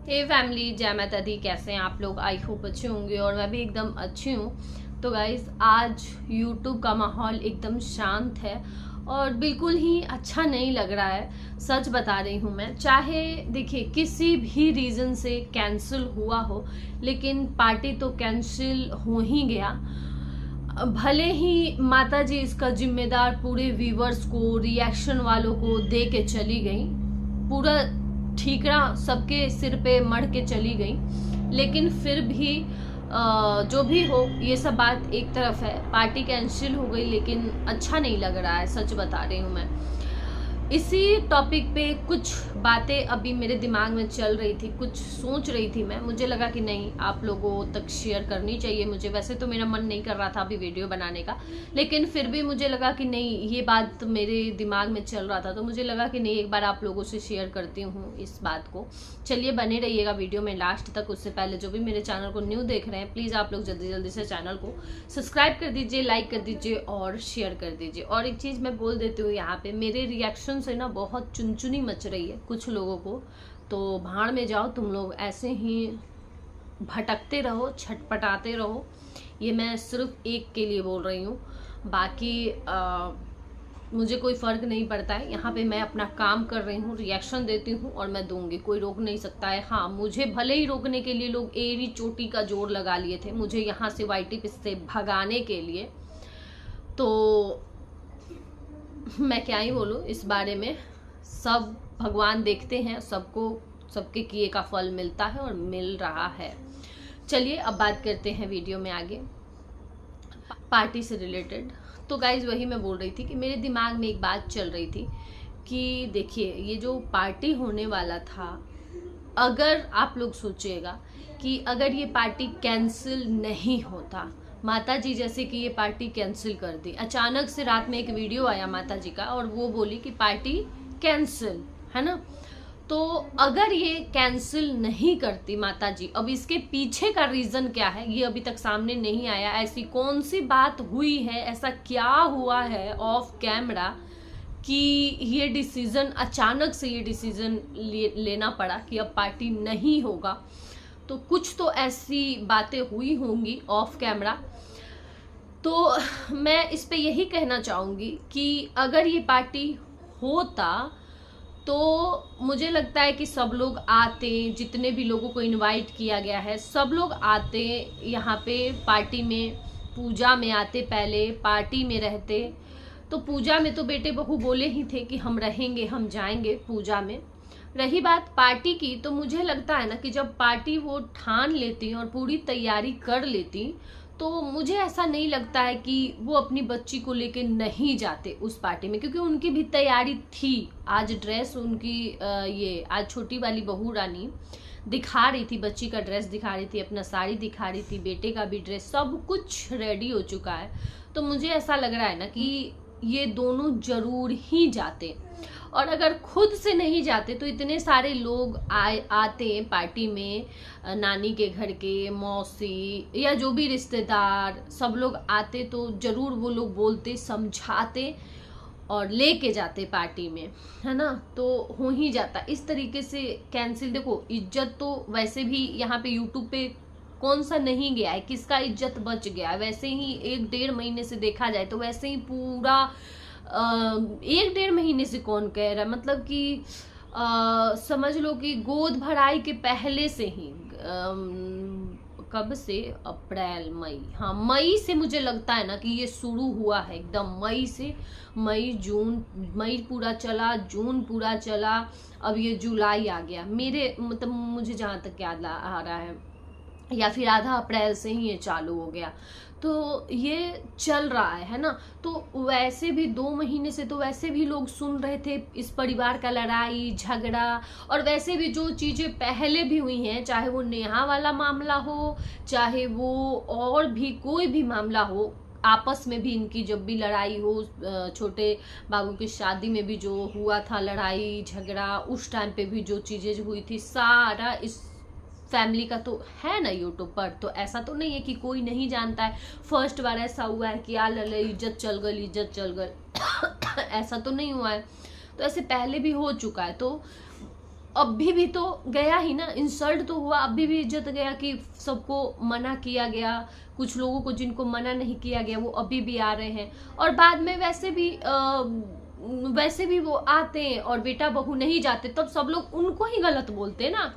हे family, जय माता दी। कैसे हैं आप लोग? आई होप अच्छे होंगे और मैं भी एकदम अच्छी हूँ। तो गाइज, आज यूट्यूब का माहौल एकदम शांत है और बिल्कुल ही अच्छा नहीं लग रहा है। सच बता रही हूँ मैं। चाहे देखिए किसी भी रीज़न से कैंसिल हुआ हो, लेकिन पार्टी तो कैंसिल हो ही गया। भले ही माता जी इसका जिम्मेदार पूरे व्यूवर्स को, रिएक्शन वालों को दे के चली गई, पूरा ठीकरा सबके सिर पे मढ़ के चली गई, लेकिन फिर भी जो भी हो, ये सब बात एक तरफ है। पार्टी कैंसिल हो गई लेकिन अच्छा नहीं लग रहा है, सच बता रही हूँ मैं। इसी टॉपिक पे कुछ बातें अभी मेरे दिमाग में चल रही थी, कुछ सोच रही थी मैं। मुझे लगा कि नहीं, आप लोगों तक शेयर करनी चाहिए मुझे। वैसे तो मेरा मन नहीं कर रहा था अभी वीडियो बनाने का, लेकिन फिर भी मुझे लगा कि नहीं, ये बात मेरे दिमाग में चल रहा था, तो मुझे लगा कि नहीं, एक बार आप लोगों से शेयर करती हूँ इस बात को। चलिए, बने रहिएगा वीडियो में लास्ट तक। उससे पहले जो भी मेरे चैनल को न्यू देख रहे हैं, प्लीज़ आप लोग जल्दी जल्दी से चैनल को सब्सक्राइब कर दीजिए, लाइक कर दीजिए और शेयर कर दीजिए। और एक चीज़ मैं बोल देती हूँ यहाँ पे, मेरे रिएक्शन से ना बहुत चुनचुनी मच रही है कुछ लोगों को। तो भाड़ में जाओ तुम लोग, ऐसे ही भटकते रहो, छटपटाते रहो। ये मैं सिर्फ एक के लिए बोल रही हूँ, बाकी मुझे कोई फ़र्क नहीं पड़ता है। यहाँ पे मैं अपना काम कर रही हूँ, रिएक्शन देती हूँ और मैं दूंगी, कोई रोक नहीं सकता है। हाँ, मुझे भले ही रोकने के लिए लोग एड़ी चोटी का जोर लगा लिए थे, मुझे यहाँ से वाईटी पे से भगाने के लिए, तो मैं क्या ही बोलूँ इस बारे में। सब भगवान देखते हैं, सबको सबके किए का फल मिलता है और मिल रहा है। चलिए अब बात करते हैं वीडियो में आगे, पार्टी से रिलेटेड। तो गाइज, वही मैं बोल रही थी कि मेरे दिमाग में एक बात चल रही थी कि देखिए, ये जो पार्टी होने वाला था, अगर आप लोग सोचिएगा कि अगर ये पार्टी कैंसिल नहीं होता, माता जी जैसे कि ये पार्टी कैंसिल कर दी, अचानक से रात में एक वीडियो आया माता जी का और वो बोली कि पार्टी कैंसिल है ना। तो अगर ये कैंसिल नहीं करती माता जी, अब इसके पीछे का रीजन क्या है ये अभी तक सामने नहीं आया। ऐसी कौन सी बात हुई है, ऐसा क्या हुआ है ऑफ कैमरा कि ये डिसीजन, अचानक से ये डिसीजन लेना पड़ा कि अब पार्टी नहीं होगा। तो कुछ तो ऐसी बातें हुई होंगी ऑफ कैमरा। तो मैं इस पे यही कहना चाहूँगी कि अगर ये पार्टी होता तो मुझे लगता है कि सब लोग आते, जितने भी लोगों को इनवाइट किया गया है सब लोग आते यहाँ पे पार्टी में, पूजा में आते, पहले पार्टी में रहते। तो पूजा में तो बेटे बहू बोले ही थे कि हम रहेंगे, हम जाएंगे पूजा में। रही बात पार्टी की, तो मुझे लगता है ना कि जब पार्टी वो ठान लेती और पूरी तैयारी कर लेती, तो मुझे ऐसा नहीं लगता है कि वो अपनी बच्ची को लेके नहीं जाते उस पार्टी में, क्योंकि उनकी भी तैयारी थी। आज ड्रेस उनकी ये आज छोटी वाली बहू रानी दिखा रही थी, बच्ची का ड्रेस दिखा रही थी, अपना साड़ी दिखा रही थी, बेटे का भी ड्रेस, सब कुछ रेडी हो चुका है। तो मुझे ऐसा लग रहा है ना कि ये दोनों जरूर ही जाते। और अगर खुद से नहीं जाते तो इतने सारे लोग आते पार्टी में, नानी के घर के, मौसी या जो भी रिश्तेदार, सब लोग आते, तो जरूर वो लोग बोलते, समझाते और लेके जाते पार्टी में, है ना। तो हो ही जाता। इस तरीके से कैंसिल, देखो इज्जत तो वैसे भी यहाँ पे यूट्यूब पे कौन सा नहीं गया है, किसका इज्जत बच गया है। वैसे ही 1-1.5 महीने से देखा जाए तो वैसे ही पूरा 1-1.5 महीने से कौन कह रहा है, मतलब कि समझ लो कि गोद भराई के पहले से ही, कब से, अप्रैल मई, हाँ मई से मुझे लगता है ना कि ये शुरू हुआ है एकदम। मई से, मई जून, मई पूरा चला, जून पूरा चला, अब ये जुलाई आ गया मेरे, मतलब मुझे जहाँ तक याद आ रहा है, या फिर आधा अप्रैल से ही ये चालू हो गया। तो ये चल रहा है ना। तो वैसे भी 2 महीने से तो वैसे भी लोग सुन रहे थे इस परिवार का लड़ाई झगड़ा, और वैसे भी जो चीज़ें पहले भी हुई हैं, चाहे वो नेहा वाला मामला हो, चाहे वो और भी कोई भी मामला हो, आपस में भी इनकी जब भी लड़ाई हो, छोटे बाबू की शादी में भी जो हुआ था लड़ाई झगड़ा, उस टाइम पे भी जो चीज़ें हुई थी, सारा इस फैमिली का तो है ना यूट्यूब पर। तो ऐसा तो नहीं है कि कोई नहीं जानता है। फर्स्ट बार ऐसा हुआ है कि यार इज्जत चल गई, इज्जत चल गई ऐसा तो नहीं हुआ है। तो ऐसे पहले भी हो चुका है। तो अभी भी तो गया ही ना, इंसल्ट तो हुआ, अभी भी इज्जत गया कि सबको मना किया गया, कुछ लोगों को जिनको मना नहीं किया गया वो अभी भी आ रहे हैं। और बाद में वैसे भी वो आते हैं और बेटा बहू नहीं जाते, तब सब लोग उनको ही गलत बोलते ना।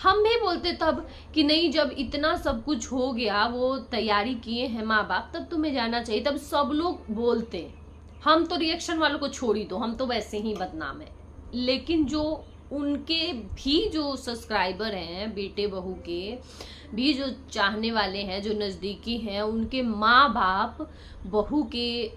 हम भी बोलते तब कि नहीं, जब इतना सब कुछ हो गया, वो तैयारी किए हैं माँ बाप, तब तुम्हें जाना चाहिए, तब सब लोग बोलते। हम तो रिएक्शन वालों को छोड़ ही दो, हम तो वैसे ही बदनाम है। लेकिन जो उनके भी जो सब्सक्राइबर हैं, बेटे बहू के भी जो चाहने वाले हैं, जो नज़दीकी हैं, उनके माँ बाप बहू के,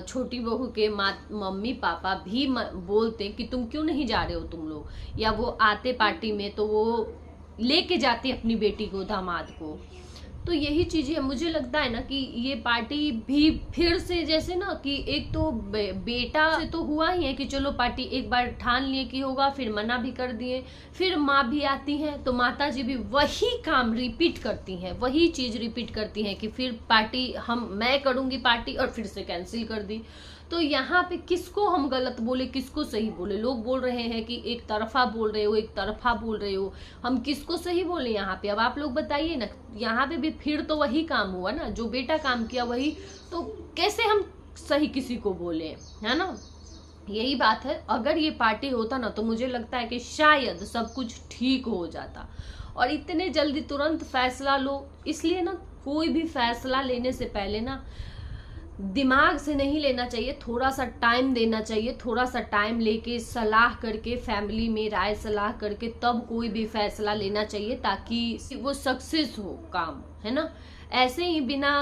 छोटी बहू के मम्मी पापा भी बोलते कि तुम क्यों नहीं जा रहे हो तुम लोग, या वो आते पार्टी में तो वो लेके जाते अपनी बेटी को, दामाद को। तो यही चीज़ है, मुझे लगता है ना कि ये पार्टी भी फिर से, जैसे ना कि एक तो बेटा से तो हुआ ही है कि चलो पार्टी एक बार ठान लिए कि होगा, फिर मना भी कर दिए, फिर माँ भी आती हैं तो माता जी भी वही काम रिपीट करती हैं, वही चीज़ रिपीट करती हैं कि फिर पार्टी मैं करूँगी पार्टी, और फिर से कैंसिल कर दी। तो यहाँ पे किसको हम गलत बोले, किसको सही बोले? लोग बोल रहे हैं कि एक तरफा बोल रहे हो, एक तरफा बोल रहे हो, हम किसको सही बोले यहाँ पे? अब आप लोग बताइए ना। यहाँ पे भी फिर तो वही काम हुआ ना, जो बेटा काम किया वही, तो कैसे हम सही किसी को बोले, है ना? यही बात है। अगर ये पार्टी होता ना तो मुझे लगता है कि शायद सब कुछ ठीक हो जाता। और इतने जल्दी तुरंत फैसला लो, इसलिए ना कोई भी फैसला लेने से पहले ना दिमाग से नहीं लेना चाहिए, थोड़ा सा टाइम देना चाहिए, थोड़ा सा टाइम लेके सलाह करके, फैमिली में राय सलाह करके तब कोई भी फैसला लेना चाहिए, ताकि वो सक्सेस हो काम, है ना? ऐसे ही बिना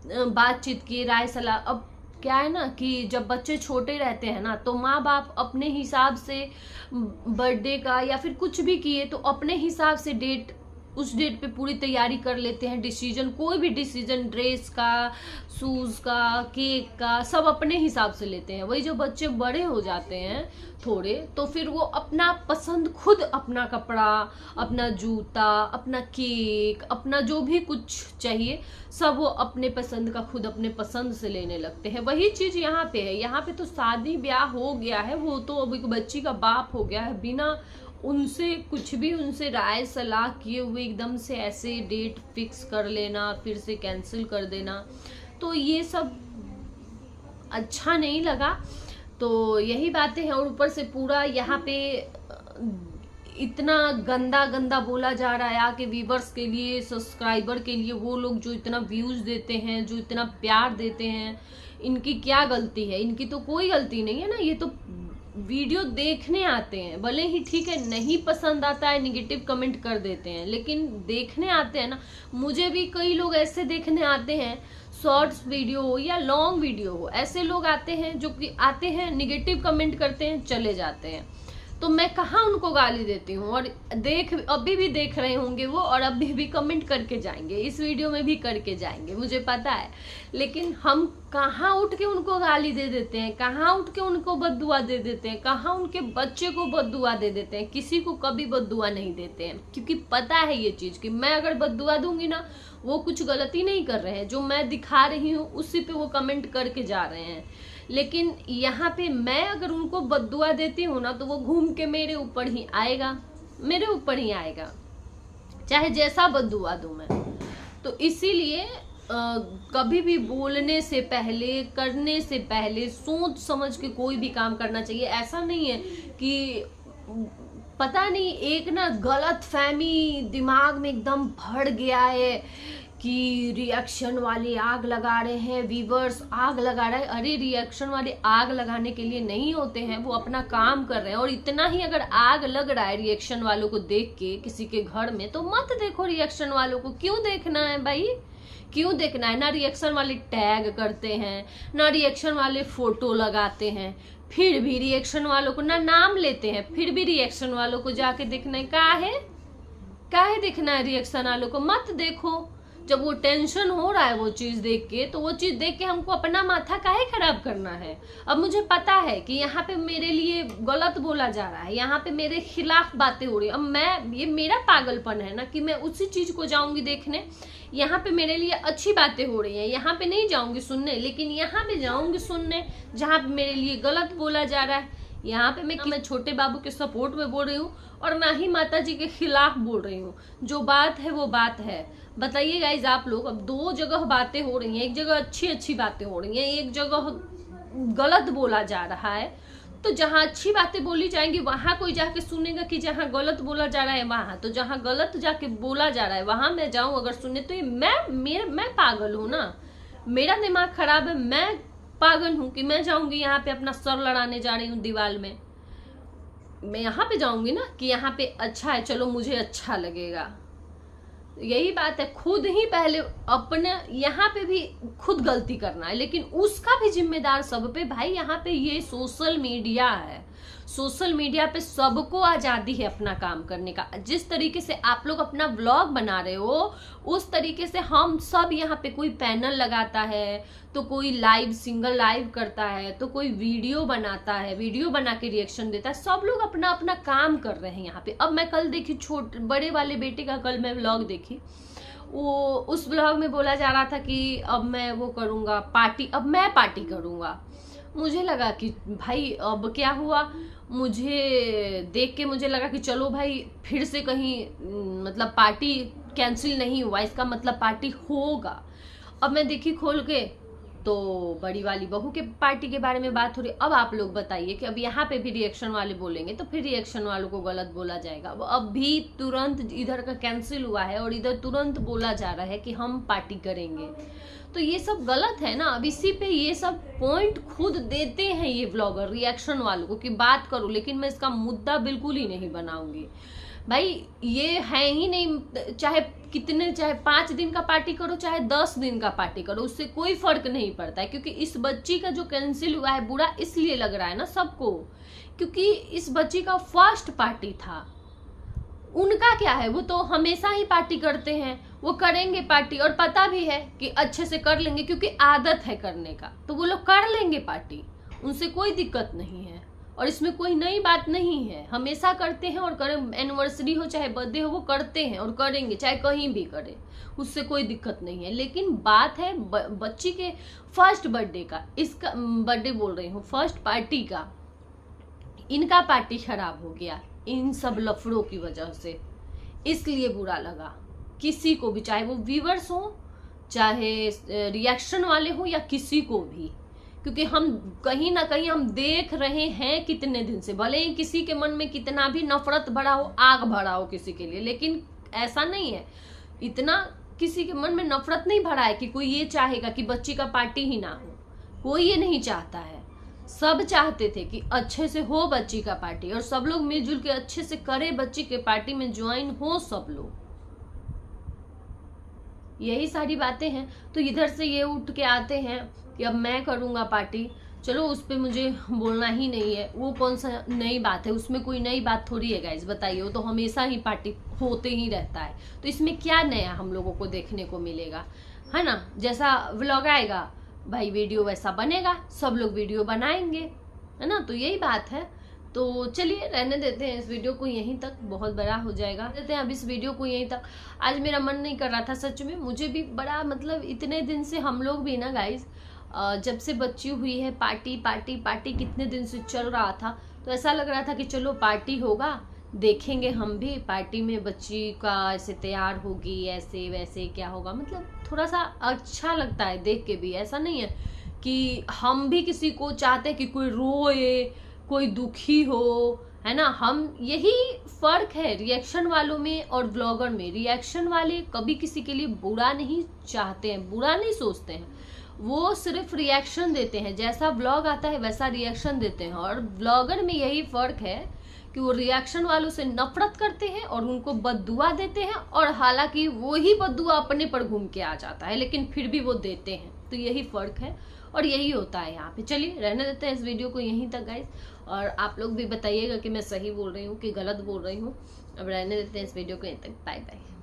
बातचीत किए, राय सलाह, अब क्या है ना कि जब बच्चे छोटे रहते हैं ना तो माँ बाप अपने हिसाब से बर्थडे का या फिर कुछ भी किए तो अपने हिसाब से उस डेट पे पूरी तैयारी कर लेते हैं, डिसीजन, कोई भी डिसीजन, ड्रेस का, शूज़ का, केक का, सब अपने हिसाब से लेते हैं। वही जो बच्चे बड़े हो जाते हैं थोड़े, तो फिर वो अपना पसंद खुद, अपना कपड़ा, अपना जूता, अपना केक, अपना जो भी कुछ चाहिए सब वो अपने पसंद का खुद अपने पसंद से लेने लगते हैं। वही चीज़ यहाँ पे है। यहाँ पे तो शादी ब्याह हो गया है, वो तो अब एक बच्ची का बाप हो गया है, बिना उनसे कुछ भी उनसे राय सलाह किए हुए एकदम से ऐसे डेट फिक्स कर लेना, फिर से कैंसिल कर देना, तो ये सब अच्छा नहीं लगा। तो यही बातें हैं। और ऊपर से पूरा यहाँ पे इतना गंदा गंदा बोला जा रहा है आके व्यूवर्स के लिए, सब्सक्राइबर के लिए, वो लोग जो इतना व्यूज़ देते हैं, जो इतना प्यार देते हैं, इनकी क्या गलती है? इनकी तो कोई गलती नहीं है ना। ये तो वीडियो देखने आते हैं, भले ही ठीक है नहीं पसंद आता है, निगेटिव कमेंट कर देते हैं, लेकिन देखने आते हैं ना। मुझे भी कई लोग ऐसे देखने आते हैं, शॉर्ट्स वीडियो हो या लॉन्ग वीडियो हो, ऐसे लोग आते हैं जो कि आते हैं, निगेटिव कमेंट करते हैं, चले जाते हैं। तो मैं कहाँ उनको गाली देती हूँ? और अभी भी देख रहे होंगे वो, और अभी भी कमेंट करके जाएंगे, इस वीडियो में भी करके जाएंगे, मुझे पता है। लेकिन हम कहाँ उठ के उनको गाली दे देते हैं, कहाँ उठ के उनको बद्दुआ दे देते हैं, कहाँ उनके बच्चे को बद्दुआ दे देते हैं? किसी को कभी बद्दुआ नहीं देते हैं, क्योंकि पता है ये चीज़ कि मैं अगर बद्दुआ दूंगी ना, वो कुछ गलती नहीं कर रहे हैं, जो मैं दिखा रही हूँ उसी पे वो कमेंट करके जा रहे हैं। लेकिन यहाँ पे मैं अगर उनको बद्दुआ देती हूँ ना, तो वो घूम के मेरे ऊपर ही आएगा, मेरे ऊपर ही आएगा, चाहे जैसा बद्दुआ दूं मैं। तो इसीलिए कभी भी बोलने से पहले, करने से पहले सोच समझ के कोई भी काम करना चाहिए। ऐसा नहीं है कि पता नहीं एक ना गलत फहमी दिमाग में एकदम भर गया है कि रिएक्शन वाले आग लगा रहे हैं, व्यूवर्स आग लगा रहे हैं। अरे रिएक्शन वाले आग लगाने के लिए नहीं होते हैं, वो अपना काम कर रहे हैं। और इतना ही अगर आग लग रहा है रिएक्शन वालों को देख के किसी के घर में, तो मत देखो रिएक्शन वालों को। क्यों देखना है भाई, क्यों देखना है? ना रिएक्शन वाले टैग करते हैं, ना रिएक्शन वाले फोटो लगाते हैं, फिर भी रिएक्शन वालों को ना नाम लेते हैं, फिर भी रिएक्शन वालों को जाके देखना है। काहे देखना है रिएक्शन वालों को? मत देखो। जब वो टेंशन हो रहा है वो चीज़ देख के, तो वो चीज़ देख के हमको अपना माथा काहे खराब करना है? अब मुझे पता है कि यहाँ पे मेरे लिए गलत बोला जा रहा है, यहाँ पे मेरे खिलाफ बातें हो रही है। अब ये मेरा पागलपन है ना कि मैं उसी चीज़ को जाऊंगी देखने। यहाँ पे मेरे लिए अच्छी बातें हो रही हैं, यहाँ पे नहीं जाऊंगी सुनने, लेकिन यहाँ पे जाऊंगी सुनने जहाँ पे मेरे लिए गलत बोला जा रहा है। यहाँ पे मैं छोटे बाबू के सपोर्ट में बोल रही हूँ और ना ही माता जी के खिलाफ बोल रही हूँ। जो बात है वो बात है। बताइए गाइज आप लोग, अब दो जगह बातें हो रही हैं, एक जगह अच्छी अच्छी बातें हो रही हैं, एक जगह गलत बोला जा रहा है। तो जहाँ अच्छी बातें बोली जाएंगी वहां कोई जाके सुनेगा कि जहाँ गलत बोला जा रहा है वहां, तो जहाँ गलत जाके बोला जा रहा है वहां मैं जाऊं अगर सुनने, तो ये मैं पागल हूं ना, मेरा दिमाग खराब है, मैं पागल हूं कि मैं जाऊंगी यहाँ पे अपना सर लड़ाने जा रही हूँ दीवार में। मैं यहाँ पे जाऊंगी ना कि यहाँ पे अच्छा है, चलो मुझे अच्छा लगेगा। यही बात है, खुद ही पहले अपने यहाँ पे भी खुद गलती करना है, लेकिन उसका भी जिम्मेदार सब पे। भाई यहाँ पे ये सोशल मीडिया है, सोशल मीडिया पे सबको आजादी है अपना काम करने का। जिस तरीके से आप लोग अपना व्लॉग बना रहे हो उस तरीके से हम सब यहाँ पे, कोई पैनल लगाता है तो कोई लाइव सिंगल लाइव करता है, तो कोई वीडियो बनाता है, वीडियो बना के रिएक्शन देता है। सब लोग अपना अपना काम कर रहे हैं यहाँ पे। अब मैं कल देखी बड़े वाले बेटे का, कल मैं व्लॉग देखी, वो उस व्लॉग में बोला जा रहा था कि अब मैं वो करूंगा पार्टी, अब मैं पार्टी करूंगा। मुझे लगा कि भाई अब क्या हुआ, मुझे देख के मुझे लगा कि चलो भाई फिर से कहीं मतलब पार्टी कैंसिल नहीं हुआ, इसका मतलब पार्टी होगा। अब मैं देखी खोल के तो बड़ी वाली बहू के पार्टी के बारे में बात हो रही। अब आप लोग बताइए कि अब यहाँ पे भी रिएक्शन वाले बोलेंगे तो फिर रिएक्शन वालों को गलत बोला जाएगा। अब भी तुरंत इधर का कैंसिल हुआ है और इधर तुरंत बोला जा रहा है कि हम पार्टी करेंगे, तो ये सब गलत है ना। अब इसी पे ये सब पॉइंट खुद देते हैं ये व्लॉगर रिएक्शन वालों को कि बात करो, लेकिन मैं इसका मुद्दा बिल्कुल ही नहीं बनाऊंगी। भाई ये है ही नहीं, चाहे कितने, चाहे 5 दिन का पार्टी करो चाहे 10 दिन का पार्टी करो, उससे कोई फर्क नहीं पड़ता है। क्योंकि इस बच्ची का जो कैंसिल हुआ है बुरा इसलिए लग रहा है ना सबको, क्योंकि इस बच्ची का फर्स्ट पार्टी था। उनका क्या है, वो तो हमेशा ही पार्टी करते हैं, वो करेंगे पार्टी और पता भी है कि अच्छे से कर लेंगे क्योंकि आदत है करने का, तो वो लोग कर लेंगे पार्टी, उनसे कोई दिक्कत नहीं है। और इसमें कोई नई बात नहीं है, हमेशा करते हैं और करें, एनिवर्सरी हो चाहे बर्थडे हो वो करते हैं और करेंगे, चाहे कहीं भी करें, उससे कोई दिक्कत नहीं है। लेकिन बात है बच्ची के फर्स्ट बर्थडे का, इसका बर्थडे बोल रही हूँ, फर्स्ट पार्टी का। इनका पार्टी खराब हो गया इन सब लफड़ों की वजह से, इसलिए बुरा लगा किसी को भी, चाहे वो व्यूअर्स हो चाहे रिएक्शन वाले हो या किसी को भी। क्योंकि हम कहीं ना कहीं हम देख रहे हैं कितने दिन से, भले ही किसी के मन में कितना भी नफरत भरा हो, आग भरा हो किसी के लिए, लेकिन ऐसा नहीं है, इतना किसी के मन में नफरत नहीं भरा है कि कोई ये चाहेगा कि बच्ची का पार्टी ही ना हो। कोई ये नहीं चाहता है, सब चाहते थे कि अच्छे से हो बच्ची का पार्टी और सब लोग मिलजुल के अच्छे से करे, बच्ची के पार्टी में ज्वाइन हो सब लोग। यही सारी बातें हैं। तो इधर से ये उठ के आते हैं कि अब मैं करूंगा पार्टी, चलो उस पर मुझे बोलना ही नहीं है। वो कौन सा नई बात है, उसमें कोई नई बात थोड़ी है गाइस, बताइए। वो तो हमेशा ही पार्टी होते ही रहता है, तो इसमें क्या नया हम लोगों को देखने को मिलेगा, है ना। जैसा व्लॉग आएगा भाई वीडियो वैसा बनेगा, सब लोग वीडियो बनाएंगे, है ना। तो यही बात है। तो चलिए रहने देते हैं इस वीडियो को यहीं तक, बहुत बड़ा हो जाएगा। देते हैं अब इस वीडियो को यहीं तक। आज मेरा मन नहीं कर रहा था सच में, मुझे भी बड़ा मतलब इतने दिन से हम लोग भी ना गाइस, जब से बच्ची हुई है पार्टी पार्टी पार्टी कितने दिन से चल रहा था, तो ऐसा लग रहा था कि चलो पार्टी होगा, देखेंगे हम भी पार्टी में बच्ची का ऐसे तैयार होगी, ऐसे वैसे क्या होगा, मतलब थोड़ा सा अच्छा लगता है देख के भी। ऐसा नहीं है कि हम भी किसी को चाहते कि कोई रोए, कोई दुखी हो, है ना। हम, यही फर्क है रिएक्शन वालों में और ब्लॉगर में। रिएक्शन वाले कभी किसी के लिए बुरा नहीं चाहते हैं, बुरा नहीं सोचते हैं, वो सिर्फ रिएक्शन देते हैं, जैसा ब्लॉग आता है वैसा रिएक्शन देते हैं। और ब्लॉगर में यही फर्क है कि वो रिएक्शन वालों से नफरत करते हैं और उनको बद्दुआ देते हैं, और हालांकि वो ही बद्दुआ अपने पर घूम के आ जाता है, लेकिन फिर भी वो देते हैं। तो यही फर्क है और यही होता है यहाँ पे। चलिए रहने देते हैं इस वीडियो को यहीं तक गाइस, और आप लोग भी बताइएगा कि मैं सही बोल रही हूँ कि गलत बोल रही हूँ। अब रहने देते हैं इस वीडियो को यहीं तक। Bye bye.